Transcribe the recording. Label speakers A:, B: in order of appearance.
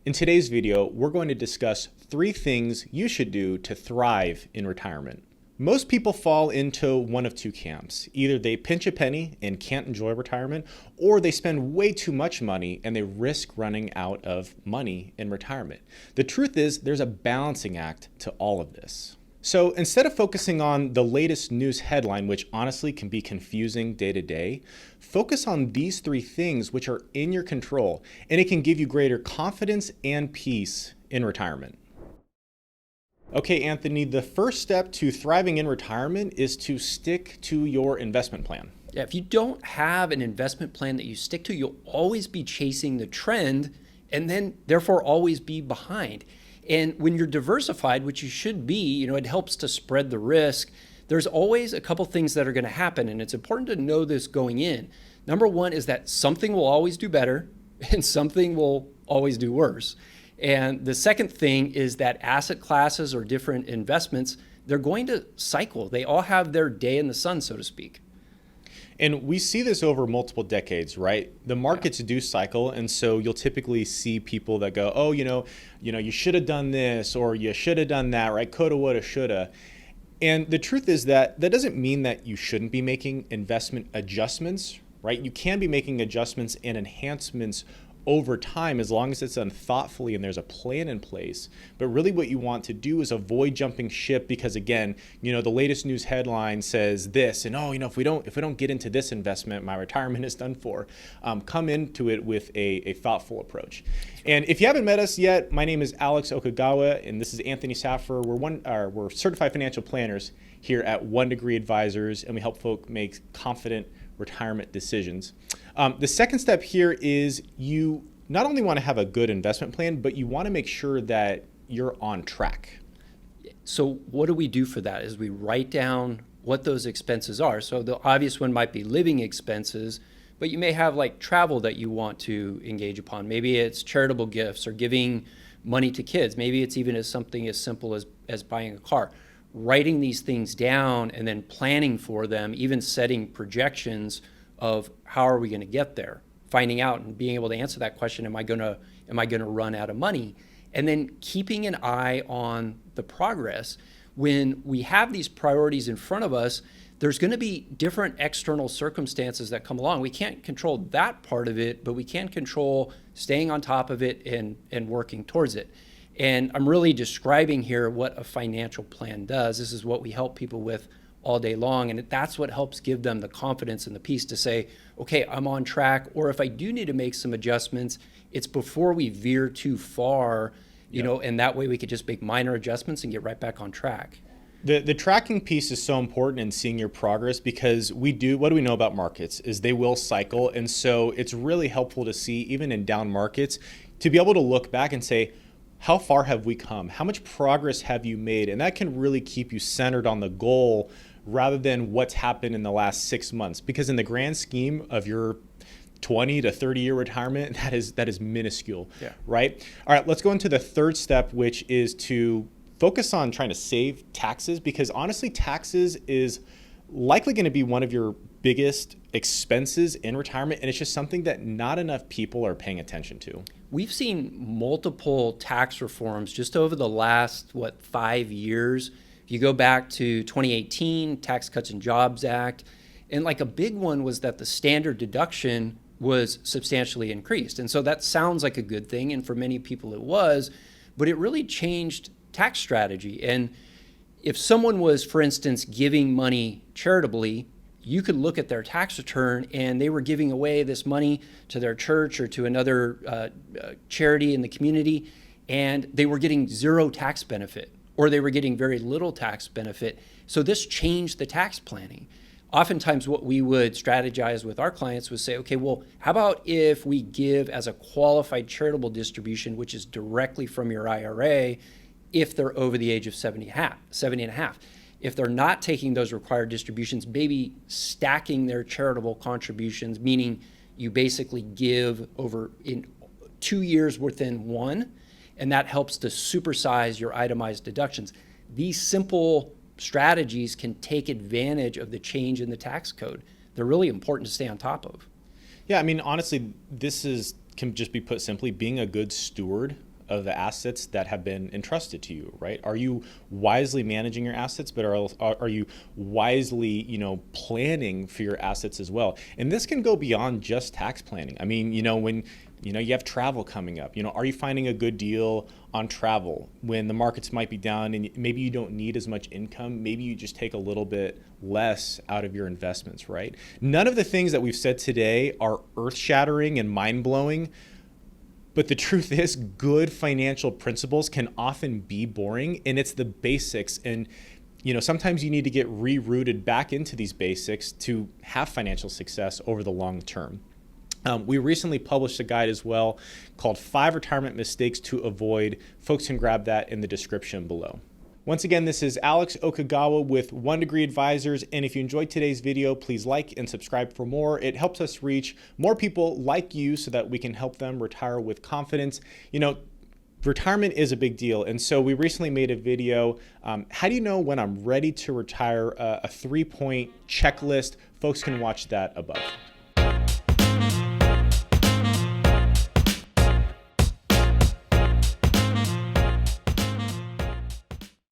A: In today's video, we're going to discuss 3 things you should do to thrive in retirement. Most people fall into one of 2 camps. Either they pinch a penny and can't enjoy retirement, or they spend way too much money and they risk running out of money in retirement. The truth is, there's a balancing act to all of this. So instead of focusing on the latest news headline, which honestly can be confusing day to day, focus on these 3 things which are in your control, and it can give you greater confidence and peace in retirement. Okay, Anthony, the first step to thriving in retirement is to stick to your investment plan.
B: Yeah, if you don't have an investment plan that you stick to, you'll always be chasing the trend and then therefore always be behind. And when you're diversified, which you should be, it helps to spread the risk. There's always a couple things that are going to happen, and it's important to know this going in. Number one is that something will always do better and something will always do worse. And the second thing is that asset classes or different investments, they're going to cycle. They all have their day in the sun, so to speak.
A: And we see this over multiple decades, right? The markets do cycle, and so you'll typically see people that go, oh, you should have done this, or you should have done that, right? Coulda, woulda, shoulda. And the truth is that doesn't mean that you shouldn't be making investment adjustments, right? You can be making adjustments and enhancements over time as long as it's done thoughtfully and there's a plan in place. But really what you want to do is avoid jumping ship because, again, the latest news headline says this, and if we don't get into this investment, my retirement is done for. Come into it with a thoughtful approach. And if you haven't met us yet, my name is Alex Okagawa and this is Anthony Saffer. We're certified financial planners here at 1 Degree Advisors, and we help folk make confident retirement decisions. The second step here is you not only want to have a good investment plan, but you want to make sure that you're on track.
B: So what do we do for that is we write down what those expenses are. So the obvious one might be living expenses, but you may have like travel that you want to engage upon. Maybe it's charitable gifts or giving money to kids. Maybe it's even something as simple as buying a car. Writing these things down and then planning for them, even setting projections of how are we going to get there, finding out and being able to answer that question, am I going to run out of money? And then keeping an eye on the progress. When we have these priorities in front of us, there's going to be different external circumstances that come along. We can't control that part of it, but we can control staying on top of it and working towards it. And I'm really describing here what a financial plan does. This is what we help people with all day long. And that's what helps give them the confidence and the peace to say, okay, I'm on track. Or if I do need to make some adjustments, it's before we veer too far, and that way we could just make minor adjustments and get right back on track.
A: The tracking piece is so important in seeing your progress because what do we know about markets is they will cycle. And so it's really helpful to see, even in down markets, to be able to look back and say, how far have we come? How much progress have you made? And that can really keep you centered on the goal rather than what's happened in the last 6 months. Because in the grand scheme of your 20 to 30 year retirement, that is minuscule, right? All right, let's go into the third step, which is to focus on trying to save taxes, because honestly, taxes is likely going to be one of your biggest expenses in retirement, and it's just something that not enough people are paying attention to.
B: We've seen multiple tax reforms just over the last, 5 years. If you go back to 2018, Tax Cuts and Jobs Act, and like a big one was that the standard deduction was substantially increased. And so that sounds like a good thing, and for many people it was, but it really changed tax strategy. And if someone was, for instance, giving money charitably, you could look at their tax return and they were giving away this money to their church or to another charity in the community, and they were getting zero tax benefit, or they were getting very little tax benefit. So this changed the tax planning. Oftentimes what we would strategize with our clients was say, okay, well, how about if we give as a qualified charitable distribution, which is directly from your IRA, if they're over the age of 70 and a half. If they're not taking those required distributions, maybe stacking their charitable contributions, meaning you basically give over in 2 years within one, and that helps to supersize your itemized deductions. These simple strategies can take advantage of the change in the tax code. They're really important to stay on top of.
A: Yeah, I mean, honestly, can just be put simply, being a good steward of the assets that have been entrusted to you, right? Are you wisely managing your assets, but are you wisely, planning for your assets as well? And this can go beyond just tax planning. I mean, when you have travel coming up, are you finding a good deal on travel when the markets might be down and maybe you don't need as much income? Maybe you just take a little bit less out of your investments, right? None of the things that we've said today are earth-shattering and mind-blowing, but the truth is good financial principles can often be boring, and it's the basics. And sometimes you need to get rerouted back into these basics to have financial success over the long term. We recently published a guide as well called 5 Retirement Mistakes to Avoid. Folks can grab that in the description below. Once again, this is Alex Okagawa with 1 Degree Advisors, and if you enjoyed today's video, please like and subscribe for more. It helps us reach more people like you so that we can help them retire with confidence. Retirement is a big deal, and so we recently made a video, how do you know when I'm ready to retire, a 3-point checklist. Folks can watch that above.